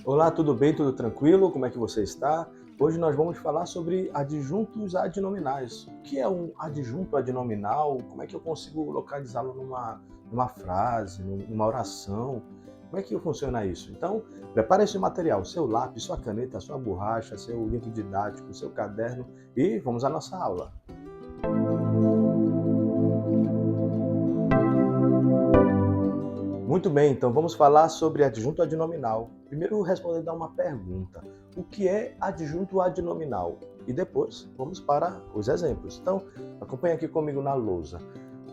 Olá, tudo bem? Tudo tranquilo? Como é que você está? Hoje nós vamos falar sobre adjuntos adnominais. O que é um adjunto adnominal? Como é que eu consigo localizá-lo numa frase, numa oração? Como é que funciona isso? Então, prepare esse material, seu lápis, sua caneta, sua borracha, seu livro didático, seu caderno e vamos à nossa aula. Muito bem, então vamos falar sobre adjunto adnominal. Primeiro, respondendo a uma pergunta: o que é adjunto adnominal? E depois vamos para os exemplos. Então, acompanhe aqui comigo na lousa.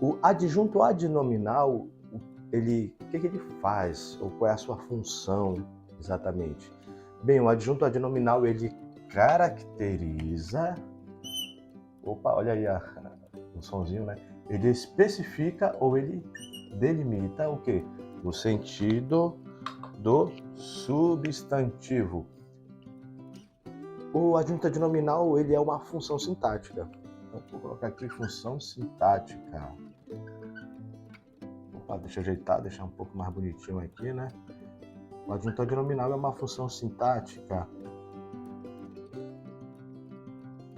O adjunto adnominal, o que ele faz? Ou qual é a sua função exatamente? Bem, o adjunto adnominal ele caracteriza. Opa, olha aí o sonzinho, né? Ele especifica ou ele delimita o quê? O sentido do substantivo. O adjunto adnominal ele é uma função sintática. Então, vou colocar aqui função sintática. Opa, deixa eu ajeitar, deixar um pouco mais bonitinho aqui, né? O adjunto adnominal é uma função sintática.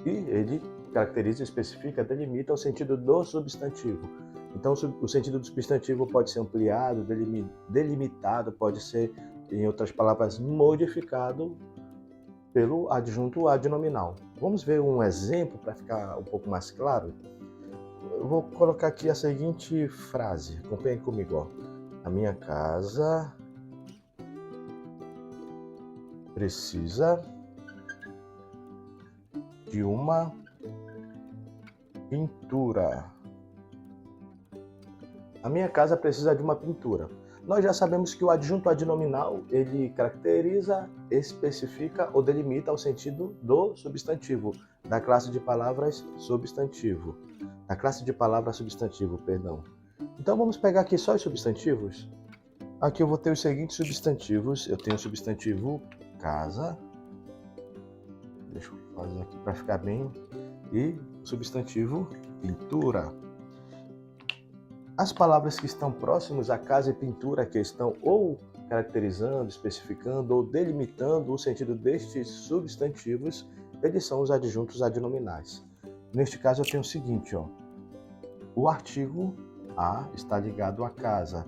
E ele caracteriza, especifica, delimita o sentido do substantivo. Então, o sentido do substantivo pode ser ampliado, delimitado, pode ser, em outras palavras, modificado pelo adjunto adnominal. Vamos ver um exemplo para ficar um pouco mais claro? Eu vou colocar aqui a seguinte frase, acompanhe comigo. Ó. A minha casa precisa de uma pintura. A minha casa precisa de uma pintura. Nós já sabemos que o adjunto adnominal, ele caracteriza, especifica ou delimita o sentido do substantivo, da classe de palavras substantivo. Da classe de palavras substantivo, perdão. Então vamos pegar aqui só os substantivos. Aqui eu vou ter os seguintes substantivos. Eu tenho o substantivo casa. Deixa eu fazer aqui para ficar bem. E o substantivo pintura. As palavras que estão próximas à casa e pintura, que estão ou caracterizando, especificando ou delimitando o sentido destes substantivos, eles são os adjuntos adnominais. Neste caso eu tenho o seguinte, ó. O artigo a está ligado à casa.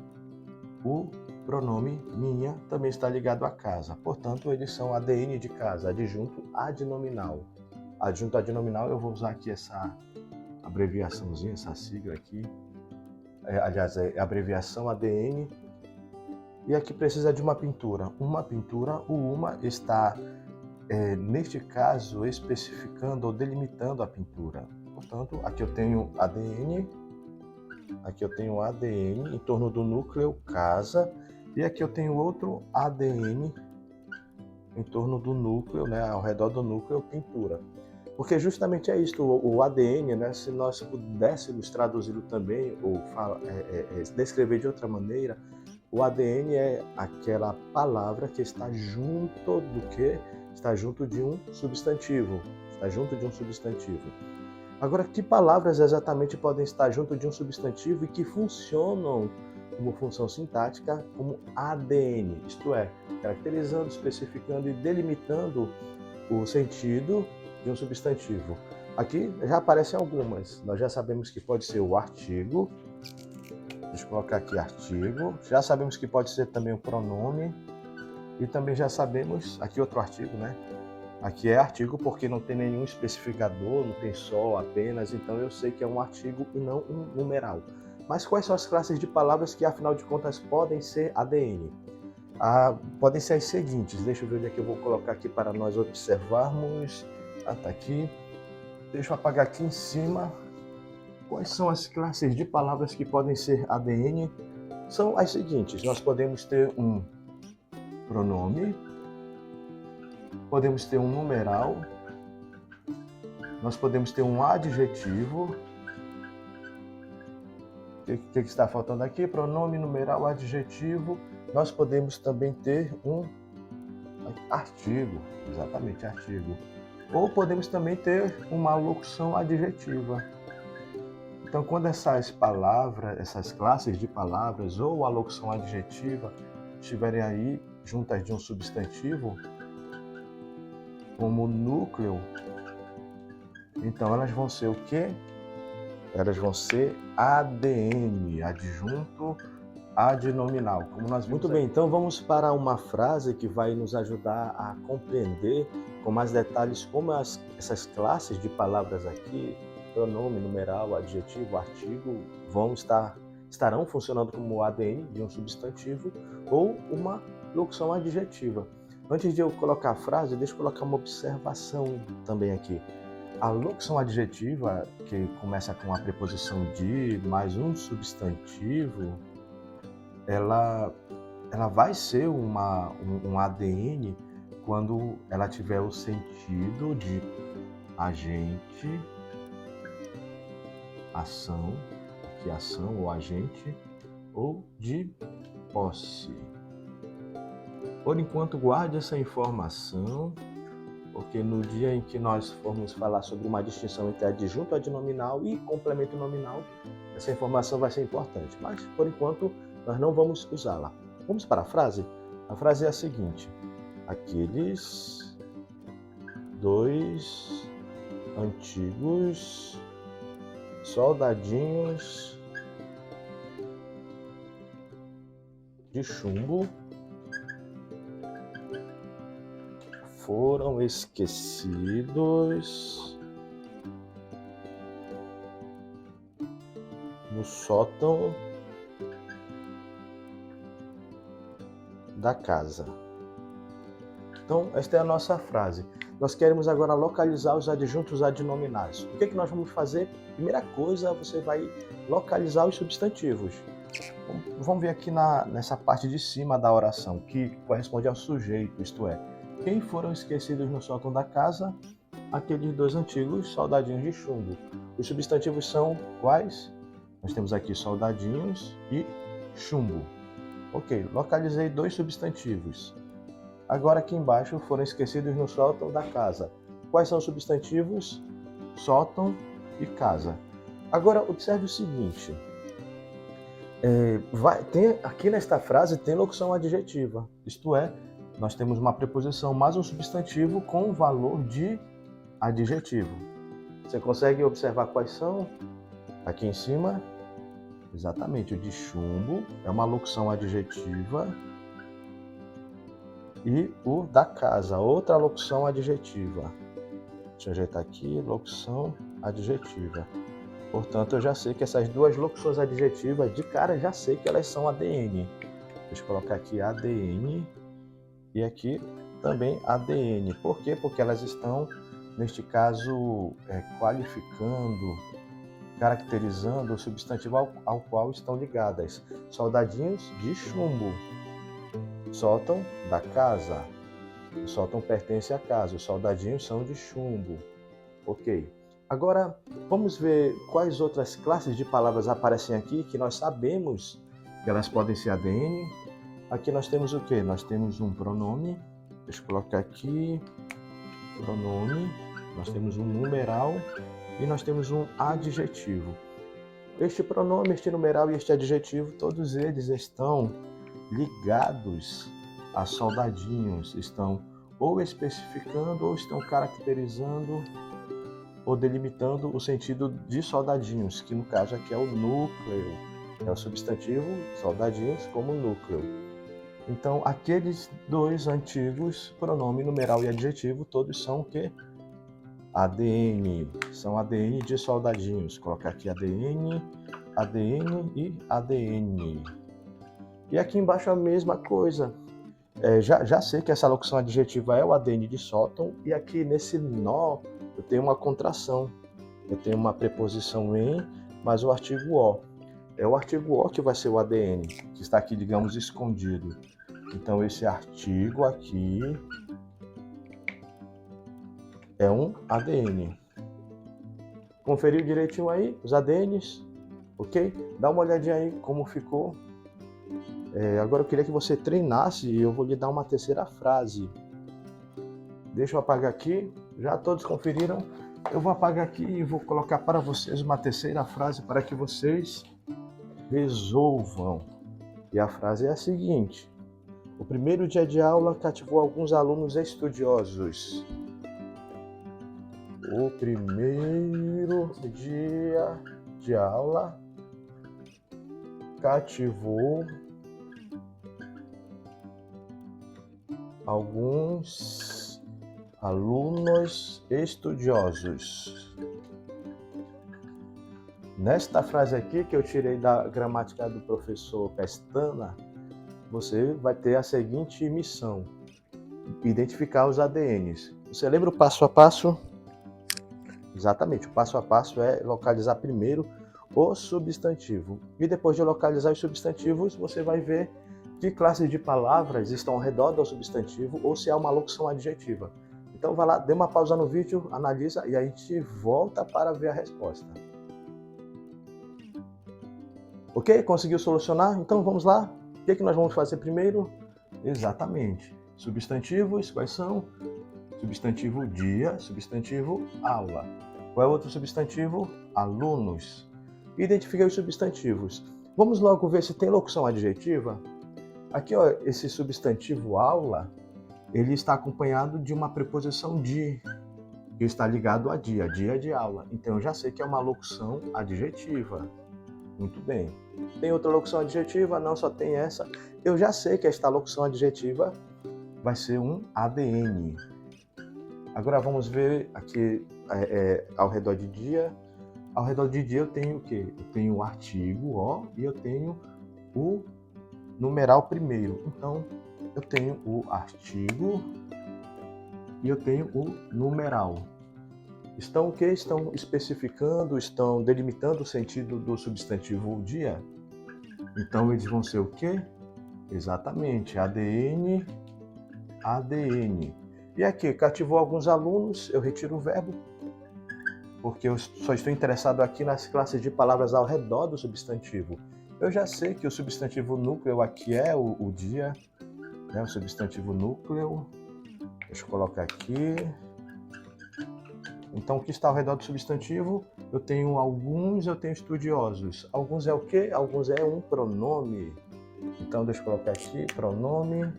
O pronome minha também está ligado à casa. Portanto, eles são ADN de casa, adjunto adnominal. Adjunto adnominal, eu vou usar aqui essa abreviaçãozinha, essa sigla aqui. Aliás, é a abreviação ADN. E aqui precisa de uma pintura. Uma pintura, o uma está, neste caso, especificando ou delimitando a pintura. Portanto, aqui eu tenho ADN, em torno do núcleo casa, e aqui eu tenho outro ADN em torno do núcleo, né, ao redor do núcleo pintura. Porque justamente é isto, o ADN, né, se nós pudéssemos traduzi-lo também, ou descrever de outra maneira, o ADN é aquela palavra que está junto do que? Está junto de um substantivo. Está junto de um substantivo. Agora, que palavras exatamente podem estar junto de um substantivo e que funcionam como função sintática como ADN? Isto é, caracterizando, especificando e delimitando o sentido de um substantivo. Aqui já aparecem algumas. Nós já sabemos que pode ser o artigo. Deixa eu colocar aqui artigo. Já sabemos que pode ser também o pronome. E também já sabemos, aqui outro artigo, né? Aqui é artigo porque não tem nenhum especificador, não tem só, apenas. Então eu sei que é um artigo e não um numeral. Mas quais são as classes de palavras que, afinal de contas, podem ser ADN? Podem ser as seguintes. Deixa eu ver onde é que eu vou colocar aqui para nós observarmos. Tá aqui. Deixa eu apagar aqui em cima. Quais são as classes de palavras que podem ser ADN? São as seguintes. Nós podemos ter um pronome, podemos ter um numeral, nós podemos ter um adjetivo. O que está faltando aqui? Pronome, numeral, adjetivo. Nós podemos também ter um artigo, exatamente, artigo. Ou podemos também ter uma locução adjetiva. Então, quando essas palavras, essas classes de palavras ou a locução adjetiva estiverem aí juntas de um substantivo, como núcleo, então elas vão ser o quê? Elas vão ser ADN, adjunto adnominal. Como nós vimos. Muito bem, então vamos para uma frase que vai nos ajudar a compreender com mais detalhes como essas classes de palavras aqui, pronome, numeral, adjetivo, artigo, estarão funcionando como ADN de um substantivo ou uma locução adjetiva. Antes de eu colocar a frase, deixa eu colocar uma observação também aqui. A locução adjetiva, que começa com a preposição de mais um substantivo, ela vai ser um ADN quando ela tiver o sentido de agente, ação, aqui ação ou agente, ou de posse. Por enquanto, guarde essa informação, porque no dia em que nós formos falar sobre uma distinção entre adjunto adnominal e complemento nominal, essa informação vai ser importante, mas por enquanto nós não vamos usá-la. Vamos para a frase? A frase é a seguinte: aqueles dois antigos soldadinhos de chumbo foram esquecidos no sótão da casa. Então, esta é a nossa frase. Nós queremos agora localizar os adjuntos adnominais. O que é que nós vamos fazer? Primeira coisa, você vai localizar os substantivos. Vamos ver aqui nessa parte de cima da oração, que corresponde ao sujeito, isto é, quem foram esquecidos no sótão da casa? Aqueles dois antigos soldadinhos de chumbo. Os substantivos são quais? Nós temos aqui soldadinhos e chumbo. Ok, localizei dois substantivos. Agora aqui embaixo foram esquecidos no sótão da casa. Quais são os substantivos? Sótão e casa. Agora observe o seguinte. Aqui nesta frase tem locução adjetiva. Isto é, nós temos uma preposição mais um substantivo com valor de adjetivo. Você consegue observar quais são? Aqui em cima, exatamente, o de chumbo é uma locução adjetiva e o da casa, outra locução adjetiva. Deixa eu ajeitar aqui, locução adjetiva. Portanto, eu já sei que essas duas locuções adjetivas, de cara, já sei que elas são ADN. Deixa eu colocar aqui ADN e aqui também ADN. Por quê? Porque elas estão, neste caso, qualificando, caracterizando o substantivo ao qual estão ligadas. Soldadinhos de chumbo. Sótão da casa. O sótão pertence à casa. Os soldadinhos são de chumbo. Ok. Agora, vamos ver quais outras classes de palavras aparecem aqui que nós sabemos que elas podem ser ADN. Aqui nós temos o quê? Nós temos um pronome. Deixa eu colocar aqui. Pronome. Nós temos um numeral e nós temos um adjetivo. Este pronome, este numeral e este adjetivo, todos eles estão ligados a soldadinhos. Estão ou especificando ou estão caracterizando ou delimitando o sentido de soldadinhos, que no caso aqui é o núcleo. É o substantivo soldadinhos como núcleo. Então, aqueles dois antigos, pronome, numeral e adjetivo, todos são o quê? ADN. São ADN de soldadinhos. Vou colocar aqui ADN, ADN e ADN. E aqui embaixo a mesma coisa. Já sei que essa locução adjetiva é o ADN de sótão, e aqui nesse nó eu tenho uma contração. Eu tenho uma preposição em, mais o artigo o. É o artigo o que vai ser o ADN, que está aqui, digamos, escondido. Então, esse artigo aqui é um ADN. Conferiu direitinho aí os ADNs? Ok? Dá uma olhadinha aí como ficou. Agora eu queria que você treinasse e eu vou lhe dar uma terceira frase. Deixa eu apagar aqui. Já todos conferiram? Eu vou apagar aqui e vou colocar para vocês uma terceira frase para que vocês resolvam. E a frase é a seguinte: o primeiro dia de aula cativou alguns alunos estudiosos. O primeiro dia de aula cativou alguns alunos estudiosos. Nesta frase aqui, que eu tirei da gramática do professor Pestana, você vai ter a seguinte missão: identificar os ADNs. Você lembra o passo a passo? Exatamente, o passo a passo é localizar primeiro o substantivo. E depois de localizar os substantivos, você vai ver que classes de palavras estão ao redor do substantivo ou se há uma locução adjetiva. Então vai lá, dê uma pausa no vídeo, analisa e aí a gente volta para ver a resposta. Ok? Conseguiu solucionar? Então vamos lá. O que nós vamos fazer primeiro? Exatamente. Substantivos, quais são? Substantivo dia, substantivo aula. Qual é o outro substantivo? Alunos. Identifiquei os substantivos. Vamos logo ver se tem locução adjetiva. Aqui, ó, esse substantivo aula, ele está acompanhado de uma preposição de, que está ligado a dia de aula. Então eu já sei que é uma locução adjetiva. Muito bem. Tem outra locução adjetiva? Não, só tem essa. Eu já sei que esta locução adjetiva vai ser um ADN. Agora vamos ver aqui ao redor de dia. Ao redor de dia eu tenho o quê? Eu tenho o artigo, ó, e eu tenho o numeral primeiro. Então, eu tenho o artigo e eu tenho o numeral. Estão o quê? Estão especificando, estão delimitando o sentido do substantivo dia. Então, eles vão ser o quê? Exatamente, ADN, ADN. E aqui, cativou alguns alunos, eu retiro o verbo, porque eu só estou interessado aqui nas classes de palavras ao redor do substantivo. Eu já sei que o substantivo núcleo aqui é o dia, né? O substantivo núcleo. Deixa eu colocar aqui. Então, o que está ao redor do substantivo? Eu tenho alguns, eu tenho estudiosos. Alguns é o quê? Alguns é um pronome. Então, deixa eu colocar aqui, pronome.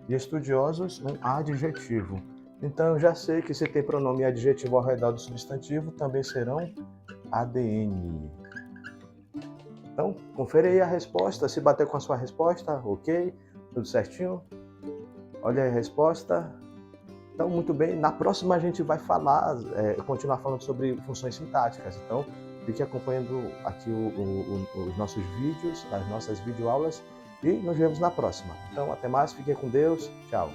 E estudiosos, um adjetivo. Então, eu já sei que se tem pronome e adjetivo ao redor do substantivo, também serão ADN. Então, confere aí a resposta. Se bater com a sua resposta, ok? Tudo certinho? Olha aí a resposta. Então, muito bem. Na próxima a gente vai falar, continuar falando sobre funções sintáticas. Então, fique acompanhando aqui os nossos vídeos, as nossas videoaulas. E nos vemos na próxima. Então, até mais. Fiquem com Deus. Tchau.